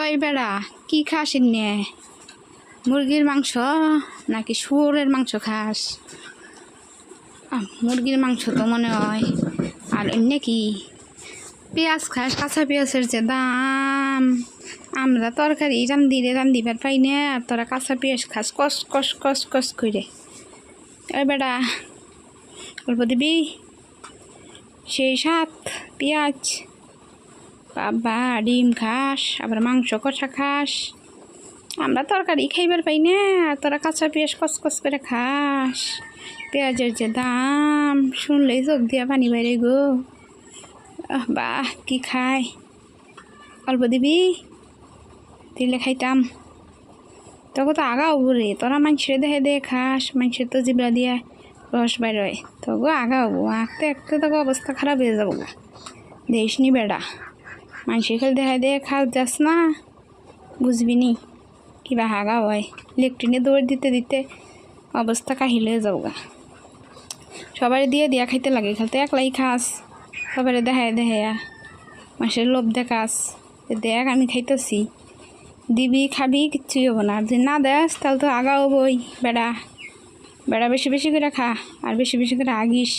ওই বেড়া কি খাস নে? মুরগির মাংস নাকি শুয়োরের মাংস খাস? মুরগির মাংস তো মনে হয়। আর এমনি কি পেঁয়াজ খাস? কাঁচা পেঁয়াজের যে দাম, আমরা তরকারি রান্দিবার পাই না, আর তোরা কাঁচা পেঁয়াজ খাস কস কস কস কস করে। ওই বেড়া অল্প দিবি, সেই সাত পেঁয়াজ। বাবা ডিম খাস, আবার মাংস কষা খাস, আমরা তরকারি খাইবার পাই না, আর তোরা কাঁচা পেঁয়াজ কসকস করে খাস। পেঁয়াজের যে দাম শুনলেই চোখ দিয়া পানি বাইরে গো। বাহ কি খায়, অল্প দিবি, দিলে খাইতাম। তোকে তো আগাও রে, তোরা মানুষের দেখে দেখে খাস, মানুষের তো জিবলা দিয়া রস বাইর, তোকে আগাও আঁকতে আঁকতে তোকে অবস্থা খারাপ হয়ে যাবো গা। দেশ নি বেড়া, মানুষের খেলে দেখা দেখে খাস যাস না, বুঝবি নি কিবা হাগা হয়। ইলেকট্রিনে দৌড় দিতে দিতে অবস্থা কাহিল হয়ে যাবো গা। সবাই দিয়ে দিয়া খাইতে লাগে, খেলতে একলাই খাস, সবাই দেখায় দেখে মানুষের লোভ দেখাস, দেখ আমি খাইতেছি, দিবি খাবি কিচ্ছুই হবো না। আর যদি না দেস তাহলে তো আগা হবই। বেড়া বেড়া বেশি বেশি করে খা, আর বেশি বেশি করে আগিস।